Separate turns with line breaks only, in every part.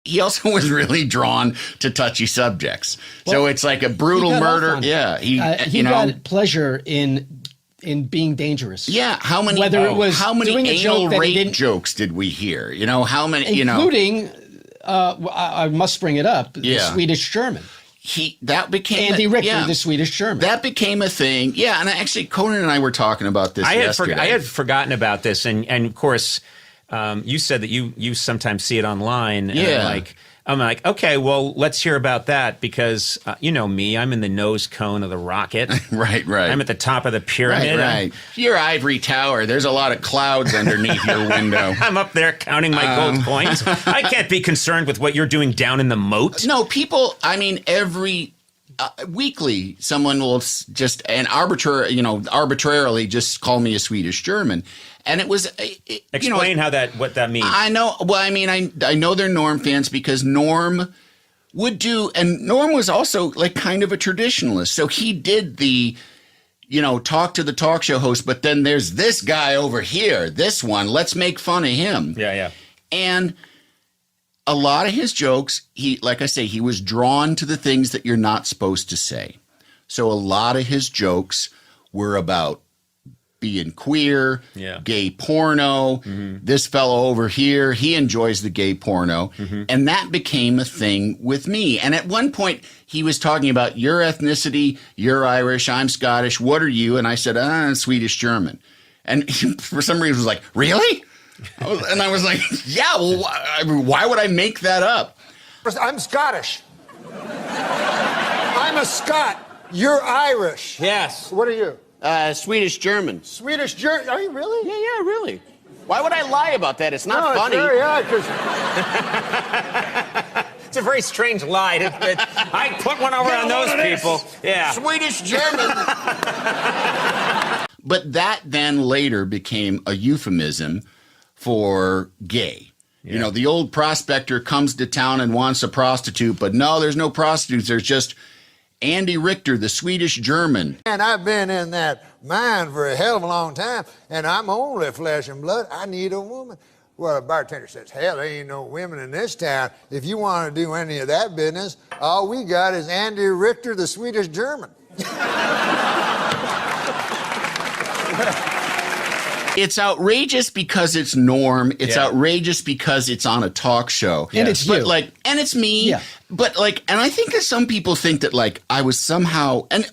he also was really drawn to touchy subjects. So it's like a brutal murder. Yeah.
He got pleasure in being dangerous.
Yeah. How many anal rape jokes did we hear? How many,
including, I must bring it up, the Swedish German.
That became
Andy Richter, the Swedish German.
That became a thing. Yeah, and actually, Conan and I were talking about this yesterday.
I had forgotten about this, and of course, you said that you sometimes see it online.
Yeah.
And I'm like, okay, well, let's hear about that because you know me, I'm in the nose cone of the rocket.
Right.
I'm at the top of the pyramid.
Right. Your ivory tower. There's a lot of clouds underneath your window.
I'm up there counting my gold coins. I can't be concerned with what you're doing down in the moat.
No, people. I mean, every weekly, someone will just arbitrarily just call me a Swedish German. And it was
explain what that means.
I know. Well, I mean, I know they're Norm fans because Norm would do, and Norm was also like kind of a traditionalist. So he did the, talk to the talk show host, but then there's this guy over here, this one. Let's make fun of him.
Yeah.
And a lot of his jokes, like I say, he was drawn to the things that you're not supposed to say. So a lot of his jokes were about being queer, gay porno. Mm-hmm. This fellow over here, he enjoys the gay porno. Mm-hmm. And that became a thing with me. And at one point, he was talking about your ethnicity, you're Irish, I'm Scottish, what are you? And I said, I'm Swedish German. And he, for some reason, was like, really? And I was like, yeah, well, why would I make that up?
I'm Scottish. I'm a Scot. You're Irish.
Yes.
What are you?
Swedish German.
Swedish German? Are you really?
Yeah, really. Why would I lie about that? It's not funny. It's a very strange lie. I put one over on those people. Yeah.
Swedish German. But that then later became a euphemism for gay. Yeah. The old prospector comes to town and wants a prostitute, but no, there's no prostitutes. There's just Andy Richter, the Swedish German.
And I've been in that mine for a hell of a long time, and I'm only flesh and blood. I need a woman. Well, the bartender says, hell, there ain't no women in this town. If you want to do any of that business, all we got is Andy Richter, the Swedish German.
It's outrageous because it's Norm. It's outrageous because it's on a talk show.
And it's
you. And it's me. Yeah. But and I think that some people think that I was somehow, and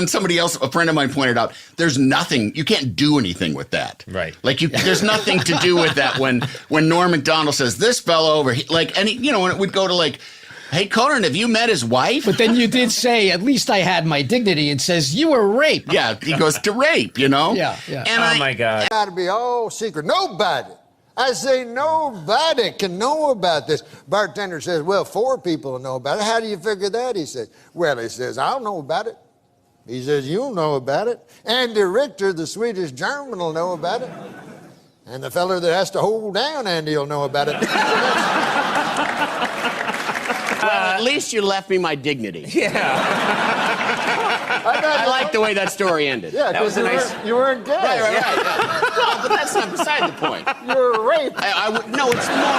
somebody else, a friend of mine pointed out, there's nothing, you can't do anything with that.
Right.
There's nothing to do with that when Norm Macdonald says, this fellow over here, and it would go to hey, Conan, have you met his wife?
But then you did say, at least I had my dignity, and says, you were raped.
Yeah, he goes to rape,
Yeah.
And
my God.
Got to be all secret. Nobody. I say nobody can know about this. Bartender says, well, 4 people know about it. How do you figure that? He says, I don't know about it. He says, you'll know about it. Andy Richter, the Swedish German, will know about it. And the fella that has to hold down Andy will know about it.
Well, at least you left me my dignity.
Yeah.
I like the way that story ended.
Yeah,
that was
you weren't gay.
Right. Yeah. Well, but that's not beside the point.
You were raped.
No, it's more.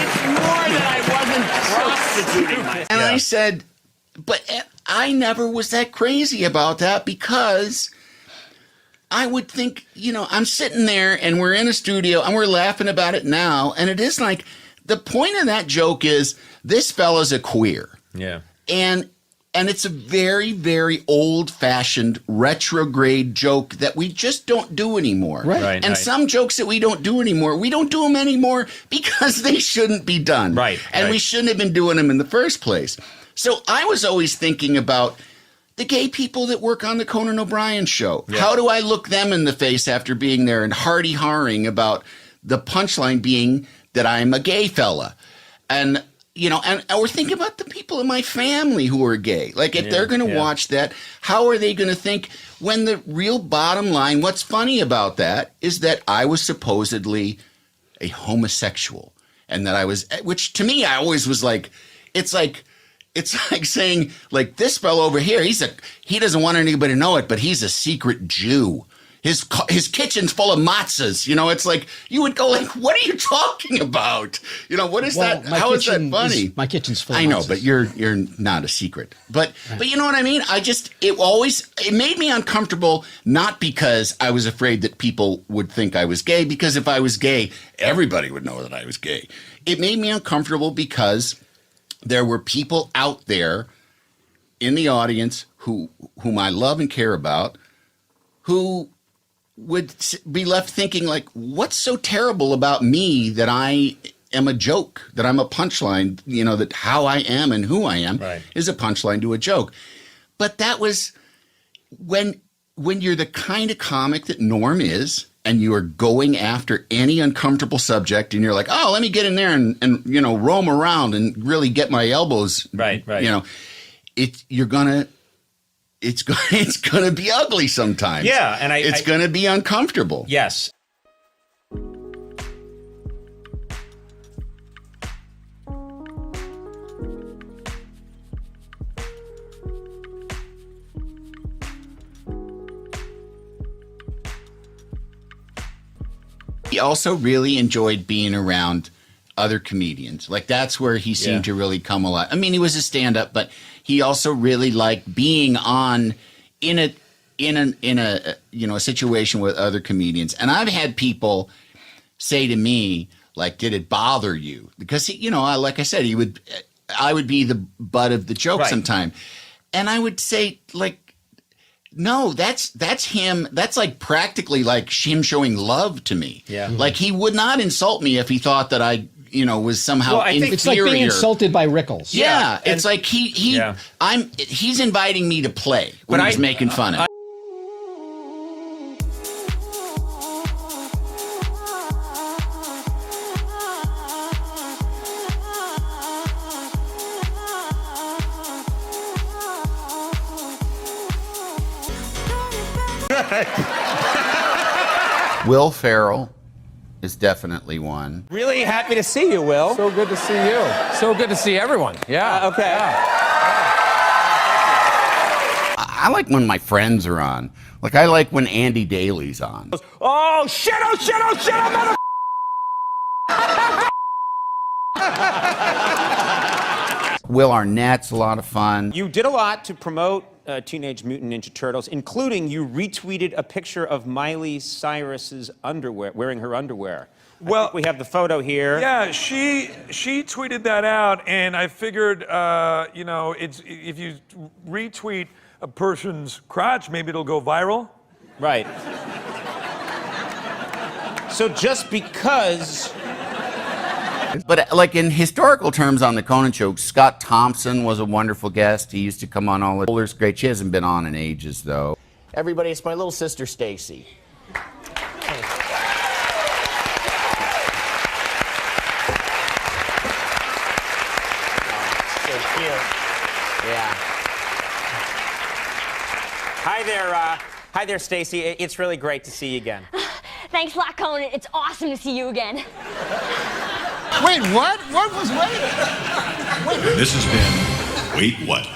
It's more that I wasn't prostituting myself.
And I said, but I never was that crazy about that because I would think, I'm sitting there and we're in a studio and we're laughing about it now. And it is the point of that joke is this fella's a queer.
Yeah.
And it's a very, very old-fashioned retrograde joke that we just don't do anymore.
Right.
And some jokes that we don't do anymore, we don't do them anymore because they shouldn't be done.
Right.
And we shouldn't have been doing them in the first place. So I was always thinking about the gay people that work on the Conan O'Brien show. Yeah. How do I look them in the face after being there and hardy-harring about the punchline being that I'm a gay fella? And and we're thinking about the people in my family who are gay. If they're going to watch that, how are they going to think when the real bottom line, what's funny about that is that I was supposedly a homosexual. And that I was, which to me, I always was it's like saying, this fellow over here, he doesn't want anybody to know it, but he's a secret Jew. his kitchen's full of matzahs. You know, it's like you would go like, what are you talking about? You know, what is that? How is that funny?
My kitchen's full of
I know,
matzahs.
but you're not a secret. But you know what I mean? It made me uncomfortable, not because I was afraid that people would think I was gay, because if I was gay, everybody would know that I was gay. It made me uncomfortable because there were people out there in the audience whom I love and care about, who would be left thinking like, what's so terrible about me that I am a joke, that I'm a punchline, you know, that how I am and who I am is a punchline to a joke. But that was when you're the kind of comic that Norm is, and you are going after any uncomfortable subject, and you're like, oh, let me get in there and you know, roam around and really get my elbows.
Right.
You know, it's gonna be ugly sometimes.
Yeah, and
it's gonna be uncomfortable.
Yes.
He also really enjoyed being around other comedians. Like, that's where he seemed to really come alive. I mean, he was a stand-up, but he also really liked being on in a you know, a situation with other comedians. And I've had people say to me, like, did it bother you? Because he, you know, like I said, I would be the butt of the joke sometime. And I would say, like, no, that's him. That's like practically like him showing love to me.
Yeah.
Like, he would not insult me if he thought that I, you know, was somehow inferior.
It's like being insulted by Rickles.
Yeah. It's like he's inviting me to play when he's making fun of me. Will Ferrell is definitely one.
Really happy to see you, Will.
So good to see you. So good to see everyone. Yeah.
Okay.
Yeah.
I like when my friends are on. Like, I like when Andy Daly's on.
Oh, shit, mother...
Will Arnett's a lot of fun.
You did a lot to promote Teenage Mutant Ninja Turtles, including you retweeted a picture of Miley Cyrus's underwear, wearing her underwear.
Well,
I think we have the photo here.
Yeah, she tweeted that out, and I figured, you know, if you retweet a person's crotch, maybe it'll go viral.
Right. So just because...
But like in historical terms on the Conan show, Scott Thompson was a wonderful guest. He used to come on all the... There's great. She hasn't been on in ages, though. Everybody, it's my little sister, Stacy.
Hi there, Stacy. It's really great to see you again.
Thanks a lot, Conan. It's awesome to see you again.
Wait, what? What was wait?
This has been Wait What?